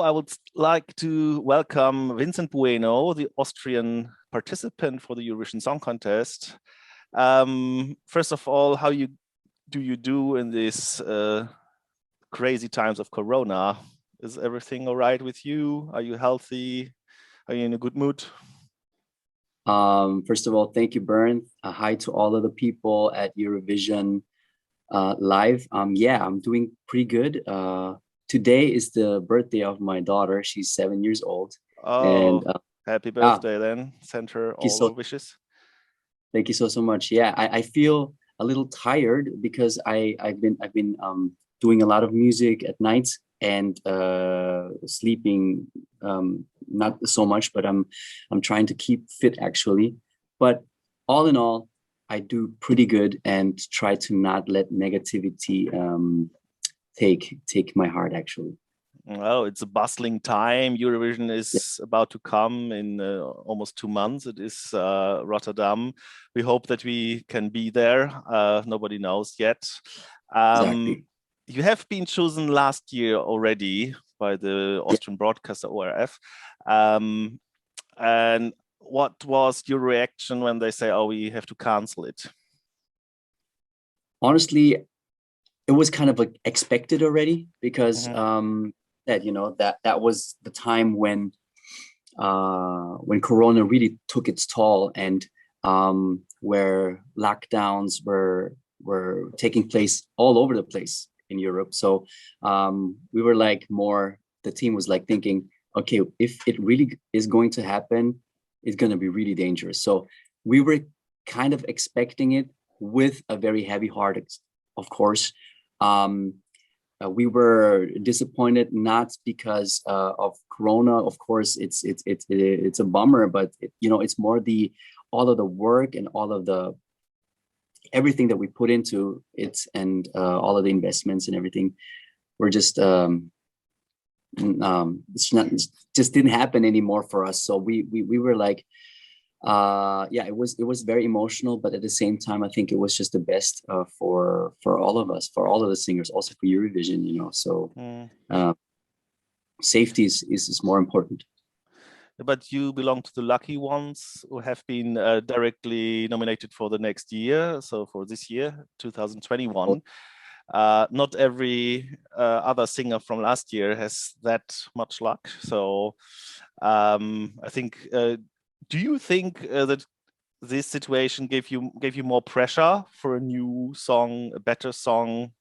I would like to welcome Vincent Bueno, the Austrian participant for the Eurovision Song Contest. First of all, how do you do in these crazy times of Corona? Is everything all right with you? Are you healthy? Are you in a good mood? First of all, thank you, Bern. Hi to all of the people at Eurovision Live. Yeah, I'm doing pretty good. Today is the birthday of my daughter. She's 7 years old. Oh, And happy birthday then. Send her all the wishes. Thank you so much. Yeah, I feel a little tired because I've been doing a lot of music at night and sleeping not so much, but I'm trying to keep fit actually. But all in all, I do pretty good and try to not let negativity take my heart actually. Well, it's a bustling time. Eurovision Yeah, is about to come in almost 2 months. It is Rotterdam. We hope that we can be there. Nobody knows yet. exactly. You have been chosen last year already by the Yeah. Austrian broadcaster ORF. And what was your reaction when they say, "Oh, we have to cancel it"? Honestly, it was kind of like expected already because Mhm. that was the time when Corona really took its toll and where lockdowns were taking place all over the place in Europe. So we were like the team was like thinking, okay, if it really is going to happen, it's going to be really dangerous. So we were kind of expecting it with a very heavy heart, of course. Um, we were disappointed not because of Corona. Of course, it's a bummer, but it's more the all of the work and all of the everything that we put into it and all of the investments and everything were just it just didn't happen anymore for us. So we were like yeah, it was very emotional, but at the same time I think it was just the best for all of us, for all of the singers, also for Eurovision, so Mm. safety is more important. But you belong to the lucky ones who have been directly nominated for the next year. So for this year, 2021. Not every other singer from last year has that much luck. So I think, do you think that this situation gave you more pressure for a new song, a better song,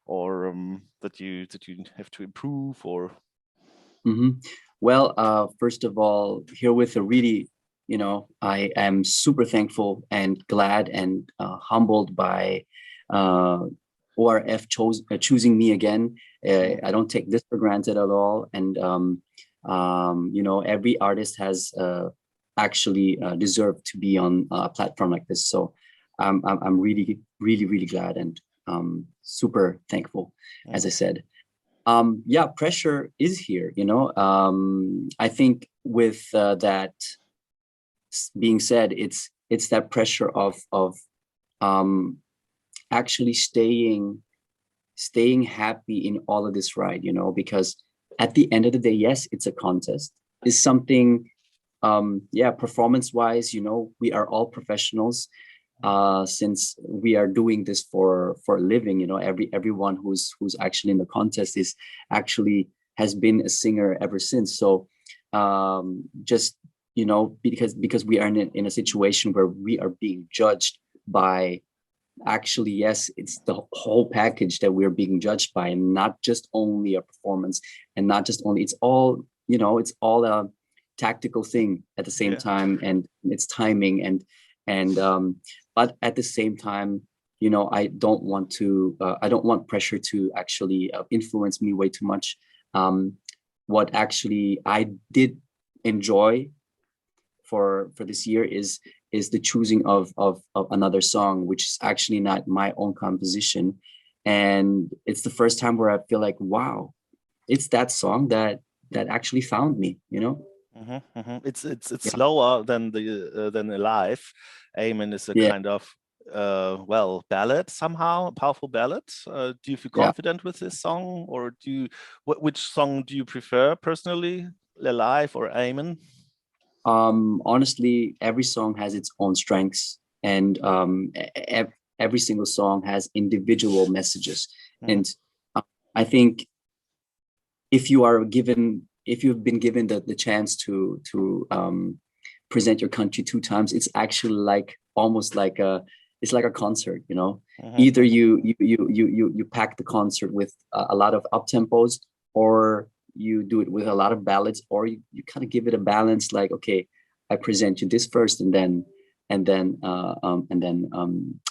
or that you have to improve, or? Mm-hmm. Well, first of all, here with a really, I am super thankful and glad and humbled by uh, ORF choosing me again. I don't take this for granted at all. And, every artist has actually deserved to be on a platform like this. So I'm really, really, really glad and super thankful, as I said. Yeah, pressure is here, I think with that being said, it's that pressure of um actually staying happy in all of this ride, because at the end of the day, yes, it's a contest, is something yeah, performance wise, we are all professionals, since we are doing this for a living. Everyone who's actually in the contest is actually has been a singer ever since. So just because we are in a situation where we are being judged by, actually, yes, it's the whole package that we're being judged by, and not just only a performance, and not just only, it's all a tactical thing at the same Yeah. time, and it's timing and but at the same time, I don't want pressure to actually influence me way too much. What actually I did enjoy for this year is the choosing of another song, which is actually not my own composition, and it's the first time where I feel like, wow, it's that song that actually found me. It's Yeah, slower than the than Alive. Amen is a yeah, kind of well, ballad somehow, a powerful ballad. Do you feel Yeah. confident with this song, or which song do you prefer personally, Alive or Amen? Honestly, every song has its own strengths, and every single song has individual messages. And I think if you've been given the chance to present your country 2 times, it's actually like almost like it's like a concert, you know. Either you pack the concert with a lot of up tempos, or you do it with a lot of ballads, or you kind of give it a balance, like, okay, I present you this first, and then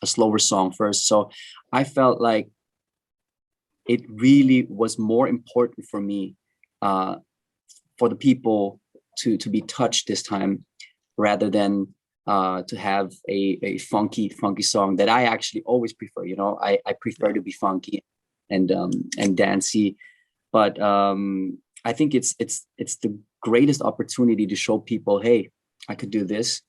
a slower song first. So I felt like it really was more important for me, for the people to be touched this time, rather than to have a funky song that I actually always prefer. You know, I prefer to be funky and dancey, but I think it's the greatest opportunity to show people, hey, I could do this,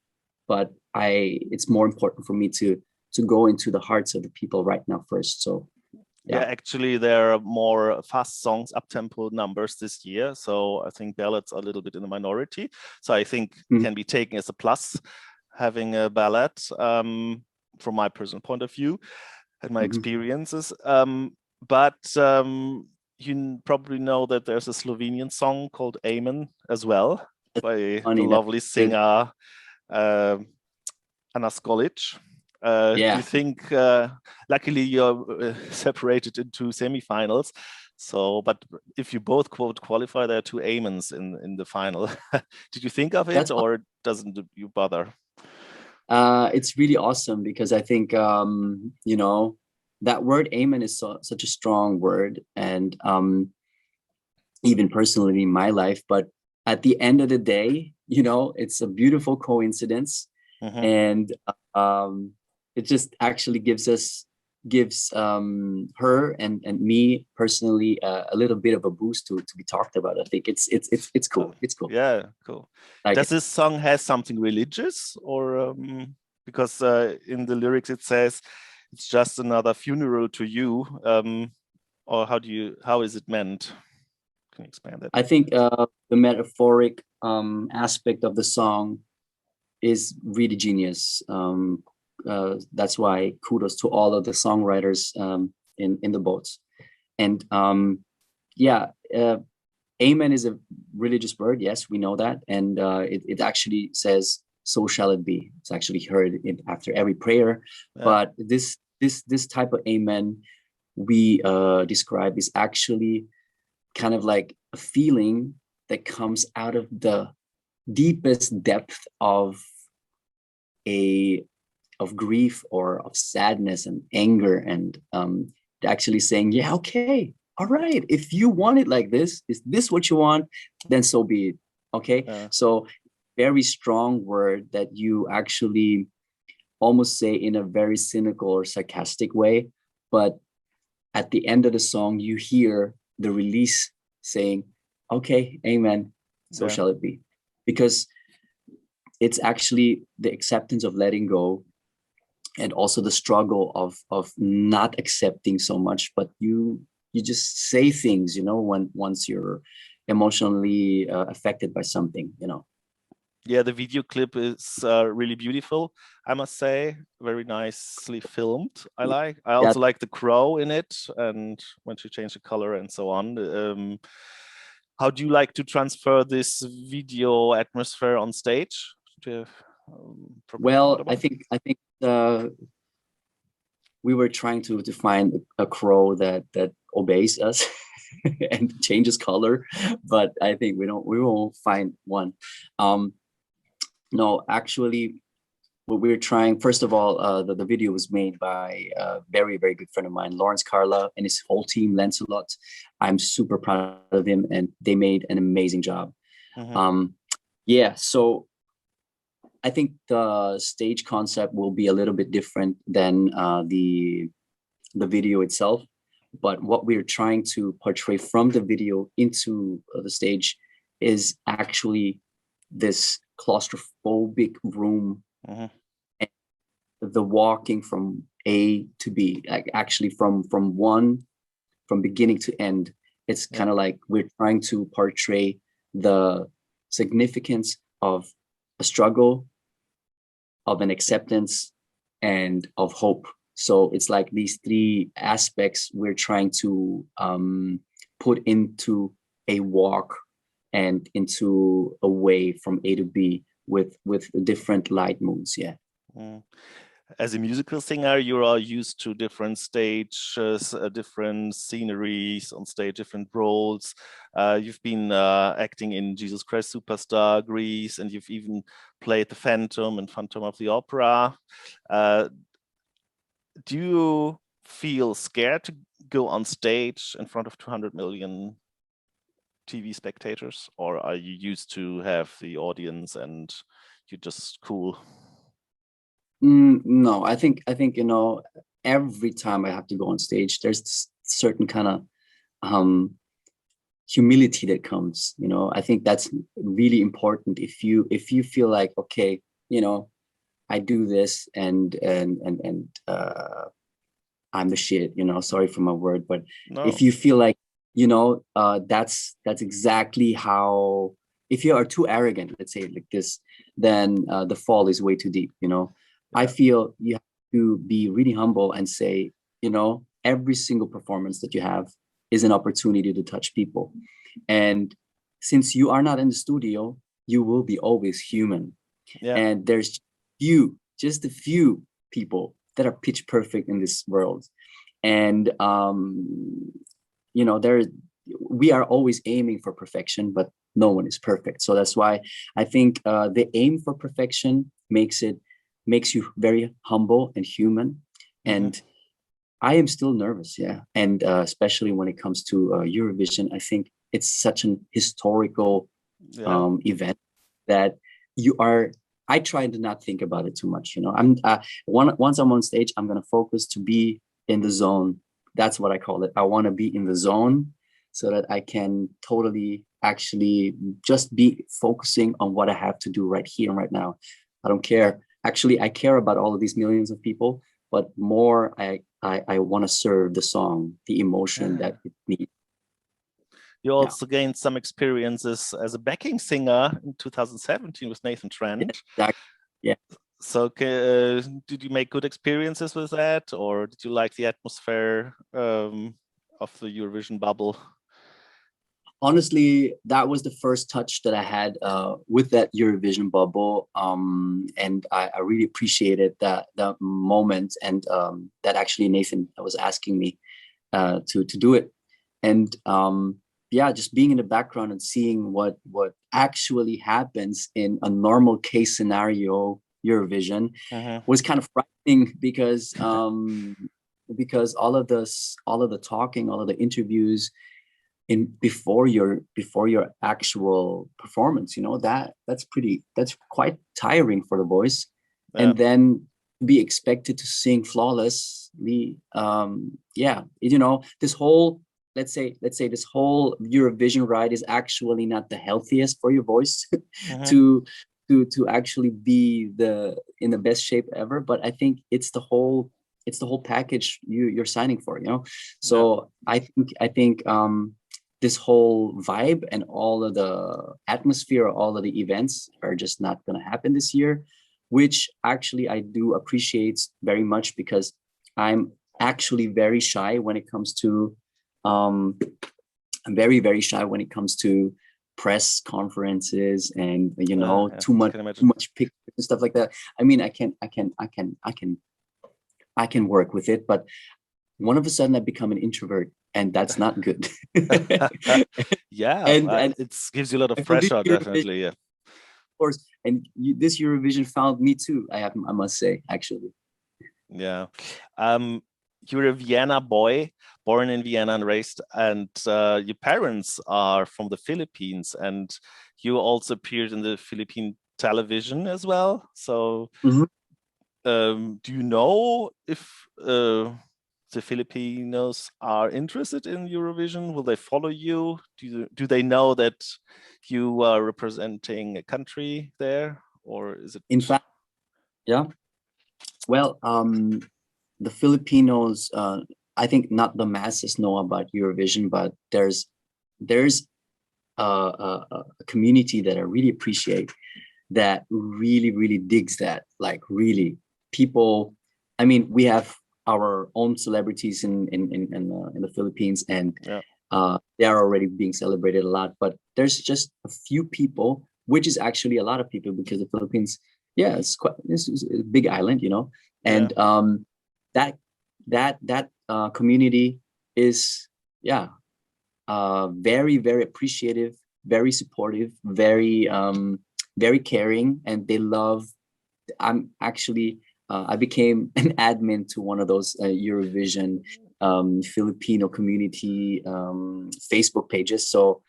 but it's more important for me to go into the hearts of the people right now first. So yeah, actually there are more fast songs, up-tempo numbers this year, so I think ballads are a little bit in the minority, so I think can be taken as a plus, having a ballad, from my personal point of view and my experiences. But you probably know that there's a Slovenian song called Amen as well, by the lovely singer Anna Skolic. Do you think, luckily you're separated into semifinals, so, but if you both qualify, there are 2 amens in the final. Did you think of it, or doesn't you bother? It's really awesome, because I think you know, that word amen is such a strong word, and even personally in my life, but at the end of the day, you know, it's a beautiful coincidence. And it just actually gives her and me personally a little bit of a boost to be talked about. I think it's cool. It's cool. Yeah, cool. Does this song have something religious, or because in the lyrics it says it's just another funeral to you, or how is it meant? Can you explain that? I think the metaphoric aspect of the song is really genius. That's why kudos to all of the songwriters in the boats. And amen is a religious word. Yes, we know that. And it actually says, so shall it be. It's actually heard after every prayer. But this type of amen we describe is actually kind of like a feeling that comes out of the deepest depth of grief, or of sadness and anger, and actually saying, yeah, okay, all right, if you want it like this, is this what you want, then so be it. Okay. So very strong word that you actually almost say in a very cynical or sarcastic way, but at the end of the song you hear the release saying, okay, amen, so shall it be. Because it's actually the acceptance of letting go, and also the struggle of not accepting so much, but you just say things, you know, once you're emotionally affected by something, you know. Yeah, the video clip is really beautiful, I must say. Very nicely filmed. I also like the crow in it, and when she changed the color and so on. How do you like to transfer this video atmosphere on stage? Well, I think we were trying to find a crow that obeys us and changes color, but I think we won't find one. No, actually, what we were trying, first of all, the video was made by a very, very good friend of mine, Lawrence Carla, and his whole team, Lancelot. I'm super proud of him, and they made an amazing job. So I think the stage concept will be a little bit different than the video itself, but what we're trying to portray from the video into the stage is actually this claustrophobic room, the walking from A to B, like actually from beginning to end. It's kind of like we're trying to portray the significance of a struggle, of an acceptance, and of hope. So it's like these three aspects we're trying to put into a walk and into a way from A to B with different light moods. Yeah. Mm. As a musical singer, you are used to different stages, different sceneries on stage, different roles. You've been acting in Jesus Christ Superstar, Grease, and you've even played the Phantom and Phantom of the Opera. Do you feel scared to go on stage in front of 200 million TV spectators, or are you used to have the audience and you're just cool? No, I think every time I have to go on stage, there's this certain kind of humility that comes. I think that's really important. If you feel like, okay, I do this and I'm the shit. Sorry for my word, but No. if you feel like that's exactly how. If you are too arrogant, let's say like this, then the fall is way too deep. I feel you have to be really humble and say, every single performance that you have is an opportunity to touch people. And since you are not in the studio, you will be always human. Yeah. And there's just a few people that are pitch perfect in this world. And, we are always aiming for perfection, but no one is perfect. So that's why I think the aim for perfection makes you very humble and human. And I am still nervous, yeah. And especially when it comes to Eurovision, I think it's such an historical event that I try to not think about it too much. Once I'm on stage, I'm gonna focus to be in the zone. That's what I call it. I want to be in the zone so that I can totally actually just be focusing on what I have to do right here and right now. I don't care. Actually, I care about all of these millions of people, but more I want to serve the song, the emotion that it needs. You also gained some experiences as a backing singer in 2017 with Nathan Trent. Exactly. Yeah. So did you make good experiences with that, or did you like the atmosphere of the Eurovision bubble? Honestly, that was the first touch that I had with that Eurovision bubble, and I really appreciated that moment, and that actually Nathan was asking me to do it, and just being in the background and seeing what actually happens in a normal case scenario Eurovision was kind of frightening because all of the talking, all of the interviews before your actual performance, that's quite tiring for the voice. And then be expected to sing flawlessly. This whole let's say this whole Eurovision ride is actually not the healthiest for your voice to actually be in the best shape ever. But I think it's the whole package you're signing for, so I think this whole vibe and all of the atmosphere, all of the events are just not going to happen this year, which actually I do appreciate very much, because I'm actually very shy when it comes to I'm very, very shy when it comes to press conferences and too much pictures and stuff like that. I mean, I can work with it, but one of a sudden I become an introvert, and that's not good. Yeah, and it gives you a lot of pressure, definitely. Yeah, of course. And this Eurovision found me too. I must say, actually. Yeah, you're a Vienna boy, born in Vienna and raised, and your parents are from the Philippines, and you also appeared in the Philippine television as well. So, do you know if the Filipinos are interested in Eurovision? Will they follow you? Do they know that you are representing a country there, or is it? In fact, yeah. Well, the Filipinos, I think not the masses know about Eurovision, but there's a community that I really appreciate, that really digs that. Like really, people. I mean, we have our own celebrities in the Philippines, and Yeah. they are already being celebrated a lot. But there's just a few people, which is actually a lot of people, because the Philippines, yeah, this is a big island, you know, Yeah. and that community is, yeah, very appreciative, very supportive, very caring, and they love. I'm actually I became an admin to one of those Eurovision Filipino community Facebook pages. So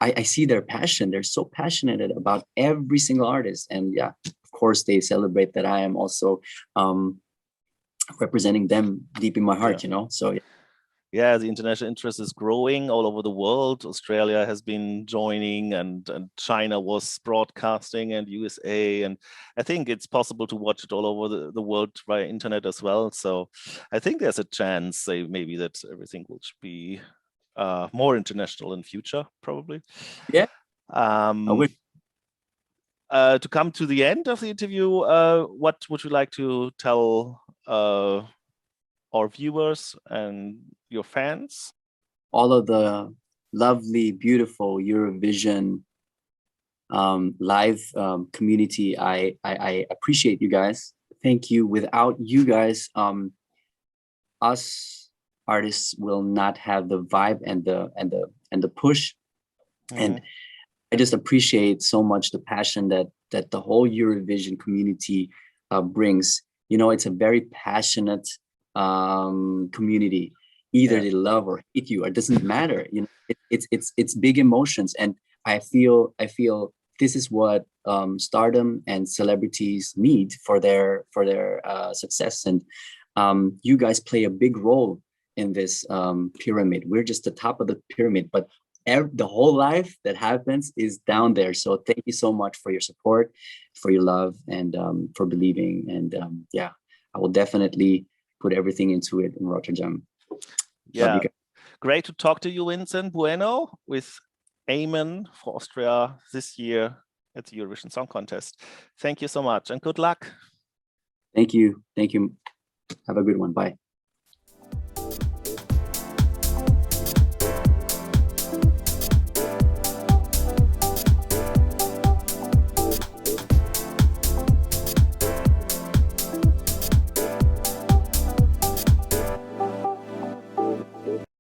I see their passion. They're so passionate about every single artist, and yeah, of course they celebrate that I am also representing them deep in my heart. Yeah. You know, so yeah. Yeah, the international interest is growing all over the world. Australia has been joining, and China was broadcasting, and USA. And I think it's possible to watch it all over the world via internet as well. So I think there's a chance, say, maybe that everything will be more international in future, probably. Yeah, I Um, wish. to come to the end of the interview, what would you like to tell our viewers and your fans? All of the lovely, beautiful Eurovision live community. I appreciate you guys. Thank you. Without you guys, us artists will not have the vibe and the push. And I just appreciate so much the passion that the whole Eurovision community brings. You know, it's a very passionate community. Either Yeah. they love or hate you, it doesn't matter. You know, it's big emotions, and I feel this is what stardom and celebrities need for their success. And you guys play a big role in this pyramid. We're just the top of the pyramid, but the whole life that happens is down there. So thank you so much for your support, for your love, and for believing. And yeah, I will definitely put everything into it in Rotterdam. Love you Yeah. guys. Great to talk to you, Vincent Bueno, with Amen for Austria this year at the Eurovision Song Contest. Thank you so much and good luck. Thank you. Thank you. Have a good one. Bye.